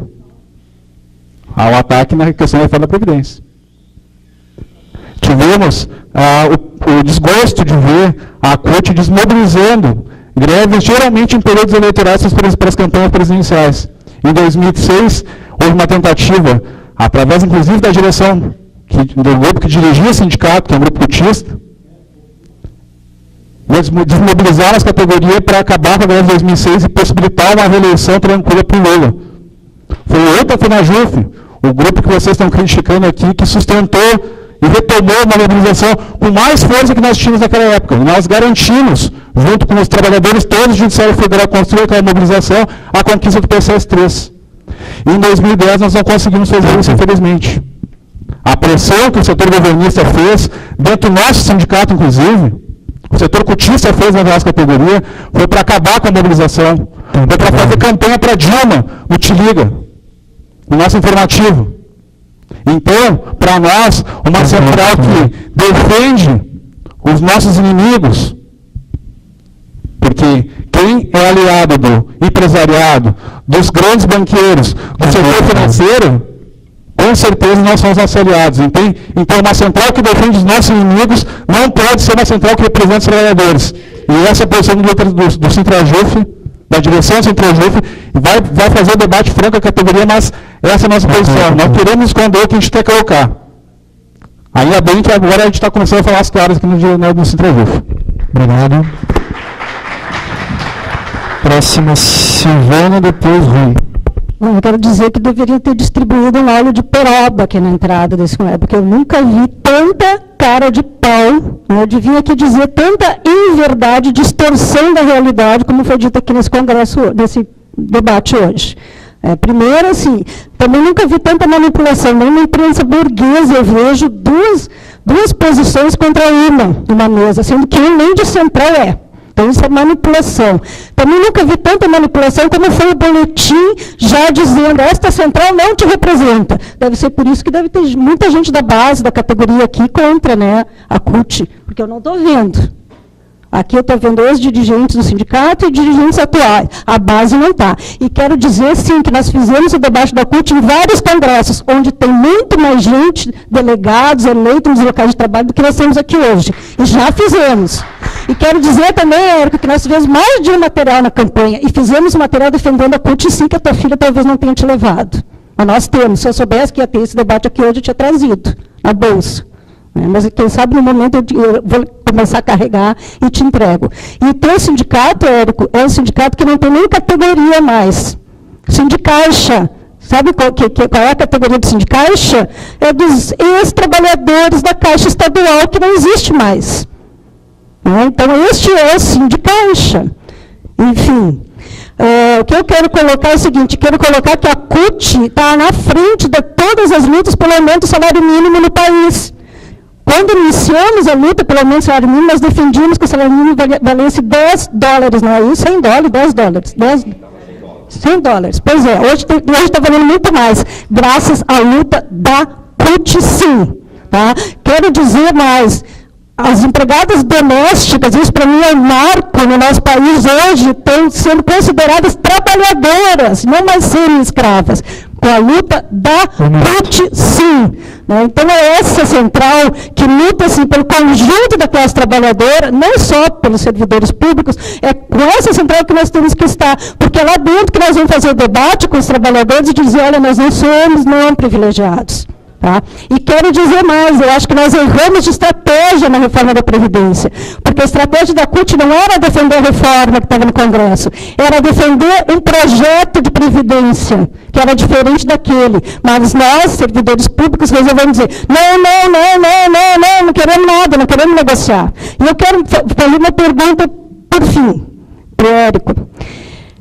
ao ataque na questão da reforma da Previdência. Tivemos o desgosto de ver a CUT desmobilizando greves, geralmente em períodos eleitorais para as campanhas presidenciais. Em 2006, houve uma tentativa, através inclusive da direção do grupo que dirigia o sindicato, que é um grupo cutista, desmobilizaram as categorias para acabar com a greve de 2006 e possibilitar uma reeleição tranquila para o Lula. Foi o outra FENAJUF, o grupo que vocês estão criticando aqui, que sustentou e retomou uma mobilização com mais força que nós tínhamos naquela época. E nós garantimos, junto com os trabalhadores todos do Judiciário Federal, construiu aquela mobilização, a conquista do PCS-3. E em 2010 nós não conseguimos fazer isso, infelizmente. A pressão que o setor governista fez, dentro do nosso sindicato, inclusive, o setor cutista fez na nossa categoria, foi para acabar com a mobilização, foi para fazer campanha para Dilma, no Te Liga, no nosso informativo. Então, para nós, uma central que defende os nossos inimigos, porque quem é aliado do empresariado, dos grandes banqueiros, do setor financeiro, com certeza nós somos nossos aliados. Então, uma central que defende os nossos inimigos não pode ser uma central que representa os trabalhadores. E essa é a posição do Sintrajuf, da direção do Sintrajuf, vai fazer o debate franco com a categoria, mas essa é a nossa posição. Não queremos esconder o que a gente quer colocar. Ainda bem que agora a gente está começando a falar as claras aqui no Centro-Sul. Obrigado. Próxima, Silvana, depois Rui. Bom, eu quero dizer que deveria ter distribuído um óleo de peroba aqui na entrada desse congresso, porque eu nunca vi tanta cara de pau, né? Eu devia aqui dizer tanta inverdade, distorção da realidade, como foi dito aqui nesse congresso, nesse debate hoje. Primeiro, assim, também nunca vi tanta manipulação, nem na imprensa burguesa eu vejo duas posições contra uma numa mesa, sendo que nem de central é. Então, isso é manipulação. Também nunca vi tanta manipulação como foi o boletim já dizendo, esta central não te representa. Deve ser por isso que deve ter muita gente da base, da categoria aqui, contra, né, a CUT, porque eu não estou vendo. Aqui eu estou vendo os dirigentes do sindicato e dirigentes atuais. A base não está. E quero dizer, sim, que nós fizemos o debate da CUT em vários congressos, onde tem muito mais gente, delegados, eleitos nos locais de trabalho, do que nós temos aqui hoje. E já fizemos. E quero dizer também, Érico, que nós fizemos mais de um material na campanha. E fizemos um material defendendo a CUT, sim, que a tua filha talvez não tenha te levado. Mas nós temos. Se eu soubesse que ia ter esse debate aqui hoje, eu tinha trazido na bolsa. Mas, quem sabe, no momento eu vou começar a carregar e te entrego. E o teu sindicato, Érico, é um sindicato que não tem nem categoria mais. Sindicaixa. Sabe qual é a categoria do sindicaixa? É dos ex-trabalhadores da Caixa Estadual, que não existe mais. Então, este é o sindicaixa. Enfim. O que eu quero colocar é o seguinte, quero colocar que a CUT está na frente de todas as lutas pelo aumento do salário mínimo no país. Quando iniciamos a luta pelo aumento do salário mínimo, nós defendíamos que o salário mínimo valesse $10, não é isso? $100, $10. $100. Pois é, hoje está valendo muito mais, graças à luta da CUT, sim. Tá? Quero dizer mais, as empregadas domésticas, isso para mim é um marco no nosso país hoje, estão sendo consideradas trabalhadoras, não mais serem escravas, com a luta da CUT, sim. Então, é essa central que luta assim, pelo conjunto da classe trabalhadora, não só pelos servidores públicos, é com essa central que nós temos que estar, porque é lá dentro que nós vamos fazer o debate com os trabalhadores e dizer, olha, nós não somos não privilegiados. Tá? E quero dizer mais, eu acho que nós erramos de estratégia na reforma da Previdência, porque a estratégia da CUT não era defender a reforma que estava no Congresso, era defender um projeto de Previdência, que era diferente daquele, mas nós, servidores públicos, resolvemos dizer, não queremos nada, não queremos negociar. E eu quero fazer uma pergunta, por fim, para o Érico.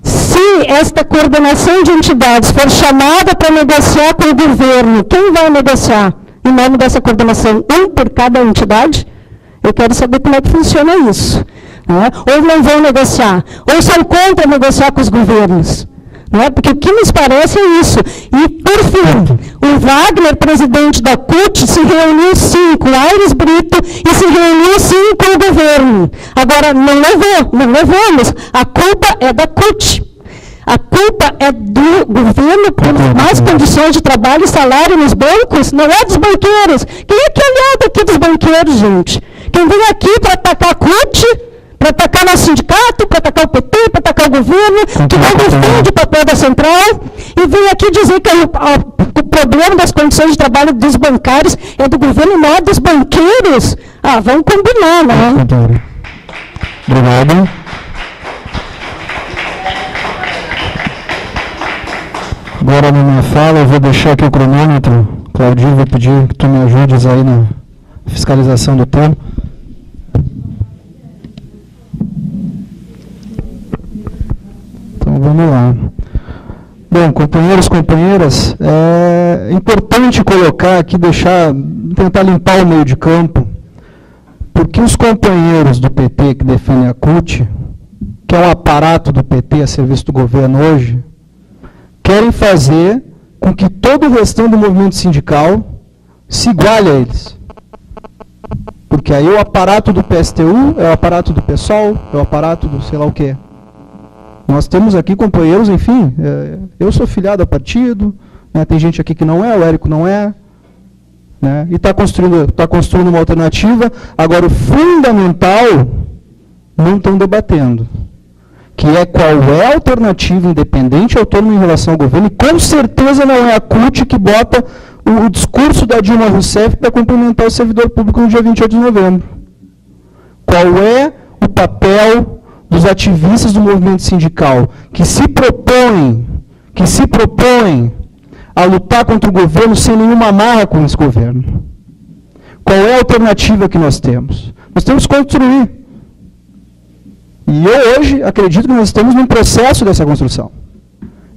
Se esta coordenação de entidades for chamada para negociar com o governo, quem vai negociar em nome dessa coordenação? Um por cada entidade? Eu quero saber como é que funciona isso. Né? Ou não vão negociar, ou são contra negociar com os governos. Né? Porque o que nos parece é isso. E, por fim, o Wagner, presidente da CUT, se reuniu sim com o Aires Brito e se reuniu sim com o governo. Agora, não levamos. A culpa é da CUT. A culpa é do governo por mais condições de trabalho e salário nos bancos, não é dos banqueiros. Quem é que é aliado aqui dos banqueiros, gente? Quem vem aqui para atacar a CUT, para atacar nosso sindicato, para atacar o PT, para atacar o governo, que não defende o papel da central, e vem aqui dizer que o problema das condições de trabalho dos bancários é do governo, não é dos banqueiros. Vamos combinar, né? Obrigado. Agora, na minha fala, eu vou deixar aqui o cronômetro. Claudinho, vou pedir que tu me ajudes aí na fiscalização do tempo. Então, vamos lá. Bom, companheiros, companheiras, é importante colocar aqui, tentar limpar o meio de campo, porque os companheiros do PT que defendem a CUT, que é o aparato do PT a serviço do governo hoje, querem fazer com que todo o restante do movimento sindical se iguale a eles. Porque aí o aparato do PSTU é o aparato do PSOL, é o aparato do sei lá o quê. Nós temos aqui companheiros, enfim, eu sou filiado a partido, né, tem gente aqui que não é, o Érico não é, né, e está construindo uma alternativa. Agora, o fundamental não estão debatendo, que é qual é a alternativa independente e autônoma em relação ao governo, e com certeza não é a CUT que bota o discurso da Dilma Rousseff para cumprimentar o servidor público no dia 28 de novembro. Qual é o papel dos ativistas do movimento sindical que se propõem a lutar contra o governo sem nenhuma amarra com esse governo? Qual é a alternativa que nós temos? Nós temos que construir. E eu hoje acredito que nós estamos num processo dessa construção.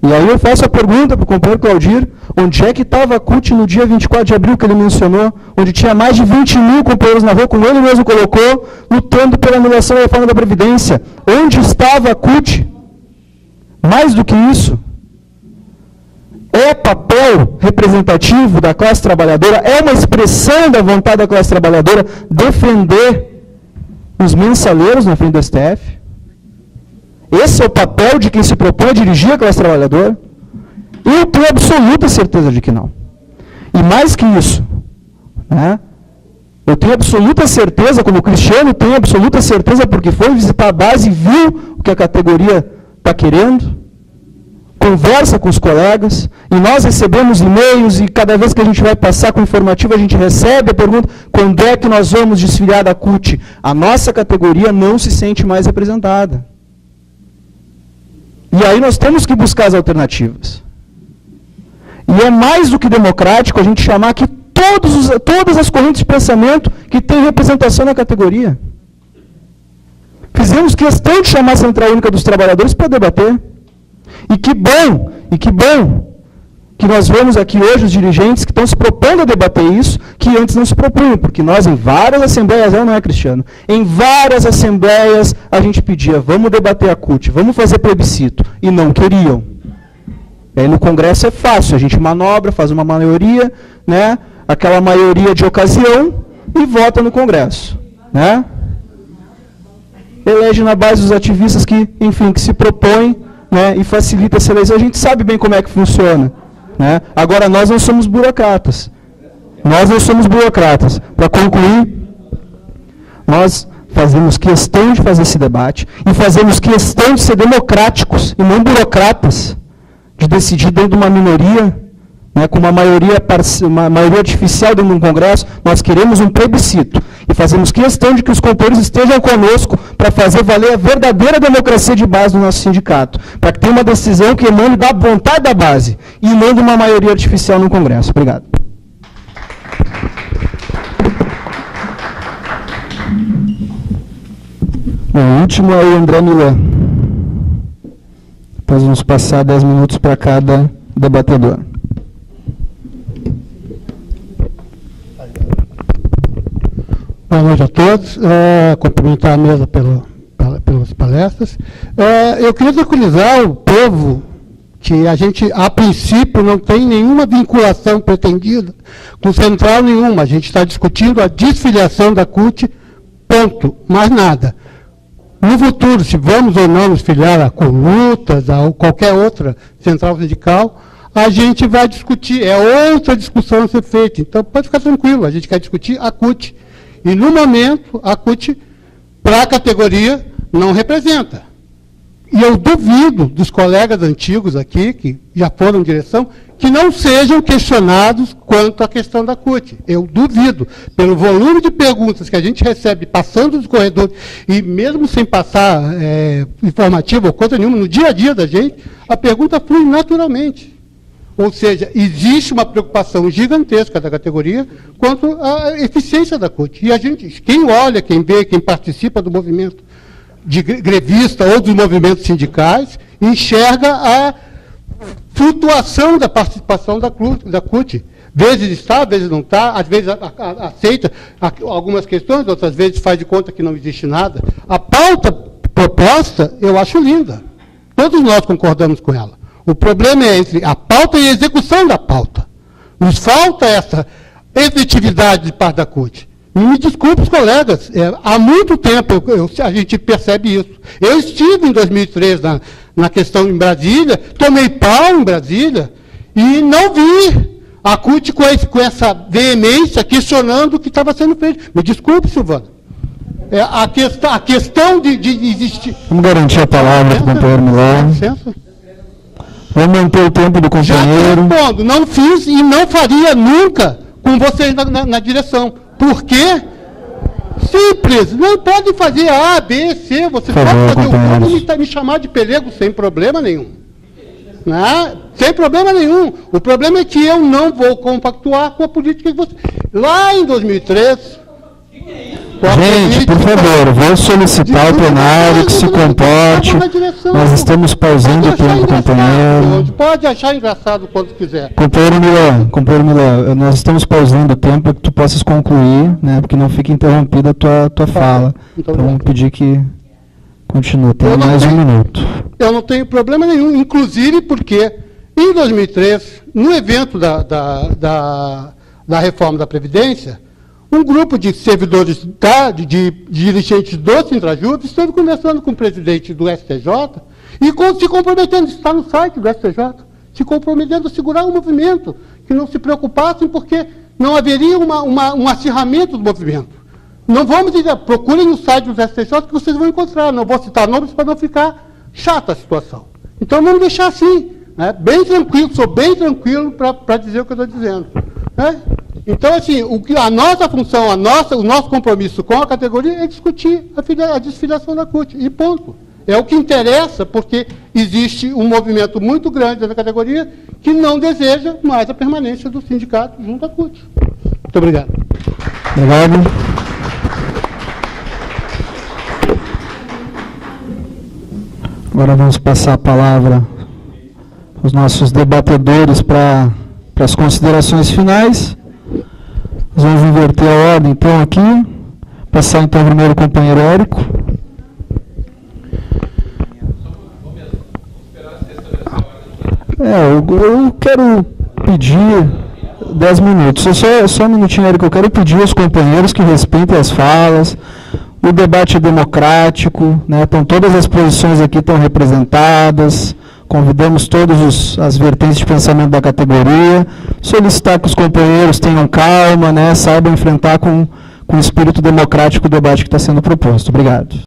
E aí eu faço a pergunta para o companheiro Claudir, onde é que estava a CUT no dia 24 de abril que ele mencionou, onde tinha mais de 20 mil companheiros na rua, como ele mesmo colocou, lutando pela anulação da reforma da Previdência. Onde estava a CUT? Mais do que isso, é papel representativo da classe trabalhadora, é uma expressão da vontade da classe trabalhadora defender os mensaleiros na frente do STF? Esse é o papel de quem se propõe a dirigir a classe trabalhadora? Eu tenho absoluta certeza de que não. E mais que isso, né, eu tenho absoluta certeza, como o Cristiano tem absoluta certeza, porque foi visitar a base e viu o que a categoria está querendo, conversa com os colegas, e nós recebemos e-mails, e cada vez que a gente vai passar com informativo, a gente recebe a pergunta, quando é que nós vamos desfiliar da CUT? A nossa categoria não se sente mais representada. E aí nós temos que buscar as alternativas. E é mais do que democrático a gente chamar aqui todas as correntes de pensamento que têm representação na categoria. Fizemos questão de chamar a Central Única dos Trabalhadores para debater. E que bom que nós vemos aqui hoje os dirigentes que estão se propondo a debater isso, que antes não se propunham, porque nós em várias assembleias, não é, Cristiano? Em várias assembleias a gente pedia, vamos debater a CUT, vamos fazer plebiscito, e não queriam. E aí no Congresso é fácil, a gente manobra, faz uma maioria, né, aquela maioria de ocasião, e vota no Congresso, né? Elege na base dos ativistas que, enfim, que se propõem, né, e facilita essa eleição. A gente sabe bem como é que funciona. Né? Agora, nós não somos burocratas. Nós não somos burocratas. Para concluir, nós fazemos questão de fazer esse debate e fazemos questão de ser democráticos e não burocratas, de decidir dentro de uma minoria, né, com uma maioria artificial dentro de um Congresso. Nós queremos um plebiscito e fazemos questão de que os companheiros estejam conosco para fazer valer a verdadeira democracia de base do nosso sindicato, para que tenha uma decisão que emane da vontade da base e não de uma maioria artificial no Congresso. Obrigado. O último é o André Milan. Depois vamos passar 10 minutos para cada debatedor. Boa noite a todos. Cumprimentar a mesa pelas palestras. Eu queria tranquilizar o povo que a gente, a princípio, não tem nenhuma vinculação pretendida com central nenhuma. A gente está discutindo a desfiliação da CUT, ponto, mais nada. No futuro, se vamos ou não nos filiar a Colutas ou qualquer outra central sindical, a gente vai discutir, é outra discussão a ser feita. Então, pode ficar tranquilo, a gente quer discutir a CUT. E, no momento, a CUT, para a categoria, não representa. E eu duvido dos colegas antigos aqui, que já foram em direção, que não sejam questionados quanto à questão da CUT. Eu duvido. Pelo volume de perguntas que a gente recebe passando dos corredores, e mesmo sem passar informativo ou coisa nenhuma, no dia a dia da gente, a pergunta flui naturalmente. Ou seja, existe uma preocupação gigantesca da categoria quanto à eficiência da CUT. E a gente, quem olha, quem vê, quem participa do movimento de grevista ou dos movimentos sindicais, enxerga a flutuação da participação da CUT. Vezes está, vezes não está, às vezes aceita algumas questões, outras vezes faz de conta que não existe nada. A pauta proposta, eu acho linda. Todos nós concordamos com ela. O problema é entre a pauta e a execução da pauta. Nos falta essa efetividade de parte da CUT. E me desculpe os colegas, há muito tempo a gente percebe isso. Eu estive em 2003 na questão em Brasília, tomei pau em Brasília, e não vi a CUT com essa veemência questionando o que estava sendo feito. Me desculpe, Silvana. A questão de existir... Vamos garantir a palavra para o companheiro Milão. Vamos manter o tempo do companheiro. Já respondo, não fiz e não faria nunca com vocês na direção. Por quê? Simples, não pode fazer A, B, C, você pode fazer o plano e me chamar de pelego sem problema nenhum. Né? Sem problema nenhum. O problema é que eu não vou compactuar com a política que você... Lá em 2003... Gente, por favor, vou solicitar ao plenário que se comporte. Nós estamos pausando o tempo, companheiro. Pode achar engraçado quando quiser. Companheiro Milan, nós estamos pausando o tempo para que tu possas concluir, né, porque não fique interrompida a tua fala. Então vamos pedir que continue. Tem mais um minuto. Eu não tenho problema nenhum, inclusive porque em 2003, no evento da reforma da Previdência, um grupo de servidores, de dirigentes do Sintrajud esteve conversando com o presidente do STJ e se comprometendo, está no site do STJ, se comprometendo a segurar o movimento, que não se preocupassem porque não haveria um acirramento do movimento. Não vamos dizer, procurem o site do STJ que vocês vão encontrar, não vou citar nomes para não ficar chata a situação. Então vamos deixar assim, né? Bem tranquilo, sou bem tranquilo para dizer o que eu estou dizendo. Né? Então, assim, a nossa função, o nosso compromisso com a categoria é discutir a desfiliação da CUT, e ponto. É o que interessa, porque existe um movimento muito grande da categoria que não deseja mais a permanência do sindicato junto à CUT. Muito obrigado. Obrigado. Agora vamos passar a palavra aos nossos debatedores para as considerações finais. Nós vamos inverter a ordem, então, aqui. Passar, então, primeiro o companheiro Érico. Eu quero pedir 10 minutos. Só um minutinho, Érico. Eu quero pedir aos companheiros que respeitem as falas. O debate é democrático, né? Então, todas as posições aqui estão representadas. Convidamos todas as vertentes de pensamento da categoria, solicitar que os companheiros tenham calma, né, saibam enfrentar com espírito democrático o debate que está sendo proposto. Obrigado.